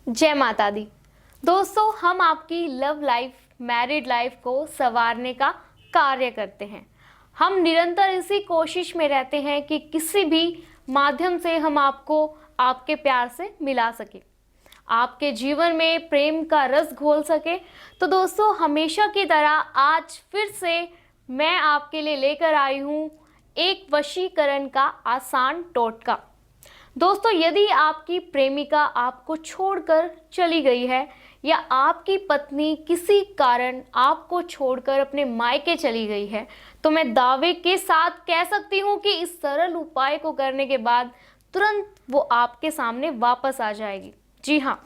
जय माता दी। दोस्तों, हम आपकी लव लाइफ, मैरिड लाइफ को संवारने का कार्य करते हैं। हम निरंतर इसी कोशिश में रहते हैं कि किसी भी माध्यम से हम आपको आपके प्यार से मिला सके, आपके जीवन में प्रेम का रस घोल सके। तो दोस्तों, हमेशा की तरह आज फिर से मैं आपके लिए लेकर आई हूँ एक वशीकरण का आसान टोटका। दोस्तों, यदि आपकी प्रेमिका आपको छोड़कर चली गई है या आपकी पत्नी किसी कारण आपको छोड़कर अपने मायके चली गई है, तो मैं दावे के साथ कह सकती हूँ कि इस सरल उपाय को करने के बाद तुरंत वो आपके सामने वापस आ जाएगी। जी हाँ,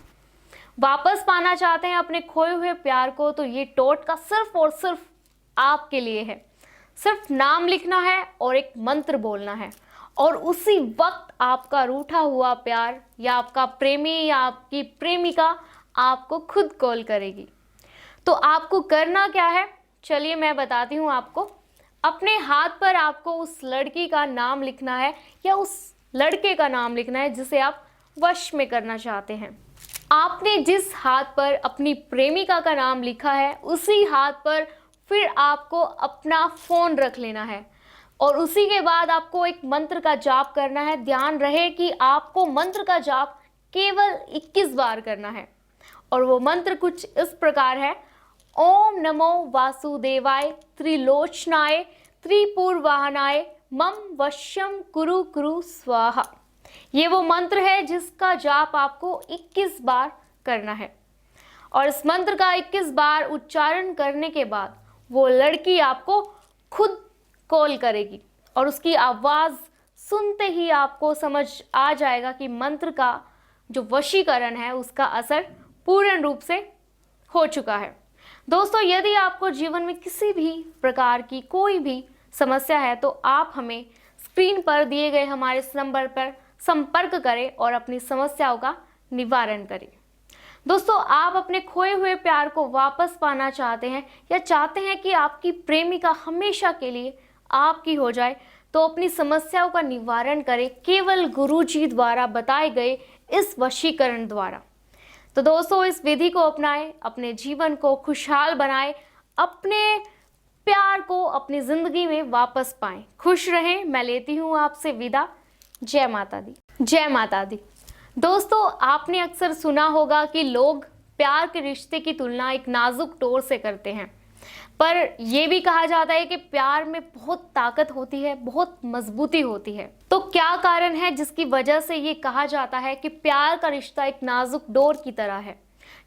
वापस पाना चाहते हैं अपने खोए हुए प्यार को, तो ये टोटका सिर्फ और सिर्फ आपके लिए है। सिर्फ नाम लिखना है और एक मंत्र बोलना है, और उसी वक्त आपका रूठा हुआ प्यार या आपका प्रेमी या आपकी प्रेमिका आपको खुद कॉल करेगी। तो आपको करना क्या है, चलिए मैं बताती हूँ आपको। अपने हाथ पर आपको उस लड़की का नाम लिखना है या उस लड़के का नाम लिखना है जिसे आप वश में करना चाहते हैं। आपने जिस हाथ पर अपनी प्रेमिका का नाम लिखा है, उसी हाथ पर फिर आपको अपना फ़ोन रख लेना है और उसी के बाद आपको एक मंत्र का जाप करना है। ध्यान रहे कि आपको मंत्र का जाप केवल 21 बार करना है, और वो मंत्र कुछ इस प्रकार है: ओम नमो वासुदेवाय त्रिलोचनाय त्रिपुरवाहनाय मम वश्यम कुरु कुरु स्वाहा। ये वो मंत्र है जिसका जाप आपको 21 बार करना है, और इस मंत्र का 21 बार उच्चारण करने के बाद वो लड़की आपको खुद कॉल करेगी, और उसकी आवाज़ सुनते ही आपको समझ आ जाएगा कि मंत्र का जो वशीकरण है उसका असर पूर्ण रूप से हो चुका है। दोस्तों, यदि आपको जीवन में किसी भी प्रकार की कोई भी समस्या है, तो आप हमें स्क्रीन पर दिए गए हमारे इस नंबर पर संपर्क करें और अपनी समस्याओं का निवारण करें। दोस्तों, आप अपने खोए हुए प्यार को वापस पाना चाहते हैं या चाहते हैं कि आपकी प्रेमिका हमेशा के लिए आपकी हो जाए, तो अपनी समस्याओं का निवारण करें केवल गुरुजी द्वारा बताए गए इस वशीकरण द्वारा। तो दोस्तों, इस विधि को अपनाएं, अपने जीवन को खुशहाल बनाएं, अपने प्यार को अपनी जिंदगी में वापस पाएं। खुश रहें। मैं लेती हूँ आपसे विदा। जय माता दी। जय माता दी। दोस्तों, आपने अक्सर सुना होगा कि लोग प्यार के रिश्ते की तुलना एक नाजुक डोर से करते हैं, पर यह भी कहा जाता है कि प्यार में बहुत ताकत होती है, बहुत मजबूती होती है। तो क्या कारण है जिसकी वजह से ये कहा जाता है कि प्यार का रिश्ता एक नाजुक डोर की तरह है?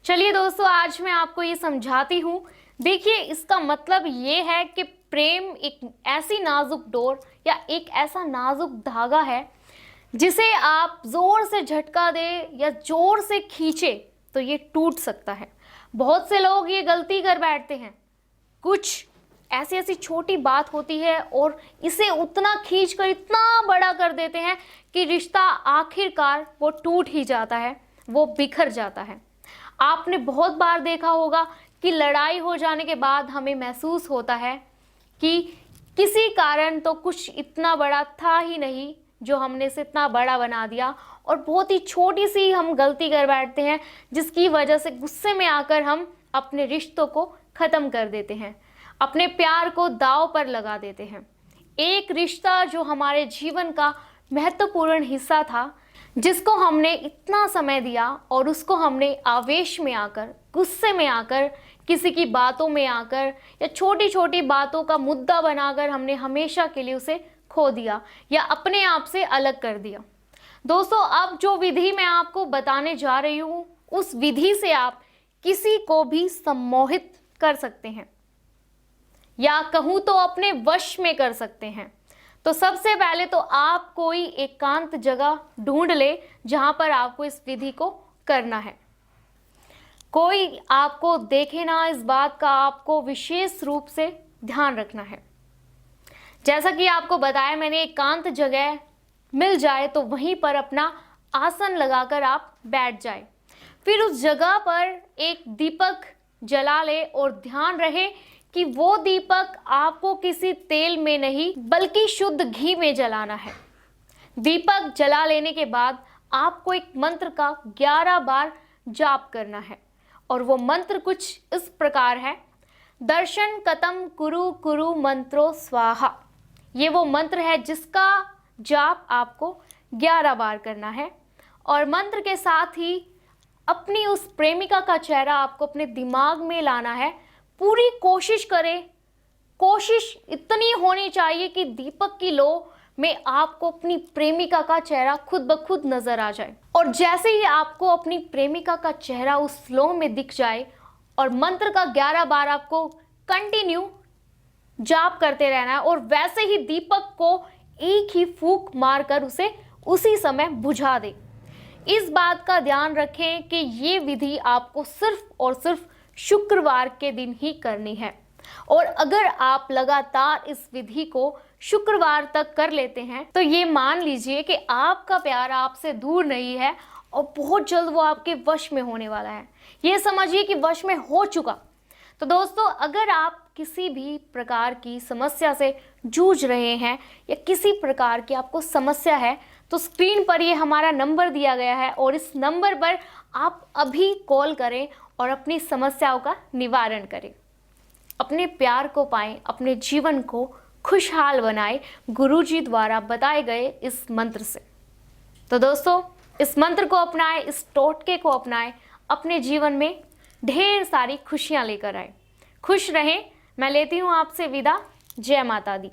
चलिए दोस्तों, आज मैं आपको ये समझाती हूँ। देखिए, इसका मतलब ये है कि प्रेम एक ऐसी नाजुक डोर या एक ऐसा नाजुक धागा है जिसे आप जोर से झटका दे या जोर से खींचे तो ये टूट सकता है। बहुत से लोग ये गलती कर बैठते हैं, कुछ ऐसी ऐसी छोटी बात होती है और इसे उतना खींचकर इतना बड़ा कर देते हैं कि रिश्ता आखिरकार वो टूट ही जाता है, वो बिखर जाता है। आपने बहुत बार देखा होगा कि लड़ाई हो जाने के बाद हमें महसूस होता है कि किसी कारण तो कुछ इतना बड़ा था ही नहीं जो हमने इसे इतना बड़ा बना दिया, और बहुत ही छोटी सी हम गलती कर बैठते हैं जिसकी वजह से गुस्से में आकर हम अपने रिश्तों को ख़त्म कर देते हैं, अपने प्यार को दांव पर लगा देते हैं। एक रिश्ता जो हमारे जीवन का महत्वपूर्ण हिस्सा था, जिसको हमने इतना समय दिया और उसको हमने आवेश में आकर, गुस्से में आकर, किसी की बातों में आकर या छोटी छोटी बातों का मुद्दा बनाकर हमने हमेशा के लिए उसे खो दिया या अपने आप से अलग कर दिया। दोस्तों, अब जो विधि मैं आपको बताने जा रही हूँ, उस विधि से आप किसी को भी सम्मोहित कर सकते हैं, या कहूँ तो अपने वश में कर सकते हैं। तो सबसे पहले तो आप कोई एकांत जगह ढूंढ ले जहाँ पर आपको इस विधि को करना है। कोई आपको देखे ना, इस बात का आपको विशेष रूप से ध्यान रखना है। जैसा कि आपको बताया मैंने, एकांत जगह मिल जाए तो वहीं पर अपना आसन लगाकर आप बैठ जाए। फिर उस जगह पर एक दीपक जला ले और ध्यान रहे कि वो दीपक आपको किसी तेल में नहीं बल्कि शुद्ध घी में जलाना है। दीपक जला लेने के बाद आपको एक मंत्र का 11 बार जाप करना है। और वो मंत्र कुछ इस प्रकार है, दर्शन कतम कुरु कुरु मंत्रो स्वाहा। ये वो मंत्र है जिसका जाप आपको 11 बार करना है। और मंत्र के साथ ही अपनी उस प्रेमिका का चेहरा आपको अपने दिमाग में लाना है। पूरी कोशिश करें, कोशिश इतनी होनी चाहिए कि दीपक की लो में आपको अपनी प्रेमिका का चेहरा खुद ब खुद नजर आ जाए। और जैसे ही आपको अपनी प्रेमिका का चेहरा उस लो में दिख जाए और मंत्र का 11 बार आपको कंटिन्यू जाप करते रहना है, और वैसे ही दीपक को एक ही फूंक मारकर उसे उसी समय बुझा दे। इस बात का ध्यान रखें कि ये विधि आपको सिर्फ और सिर्फ शुक्रवार के दिन ही करनी है। और अगर आप लगातार इस विधि को शुक्रवार तक कर लेते हैं तो ये मान लीजिए कि आपका प्यार आपसे दूर नहीं है और बहुत जल्द वो आपके वश में होने वाला है। ये समझिए कि वश में हो चुका। तो दोस्तों, अगर आप किसी भी प्रकार की समस्या से जूझ रहे हैं या किसी प्रकार की आपको समस्या है तो स्क्रीन पर ये हमारा नंबर दिया गया है और इस नंबर पर आप अभी कॉल करें और अपनी समस्याओं का निवारण करें। अपने प्यार को पाएं, अपने जीवन को खुशहाल बनाएं गुरुजी द्वारा बताए गए इस मंत्र से। तो दोस्तों, इस मंत्र को अपनाएं, इस टोटके को अपनाएं, अपने जीवन में ढेर सारी खुशियां लेकर आए। खुश रहें। मैं लेती हूँ आपसे विदा। जय माता दी।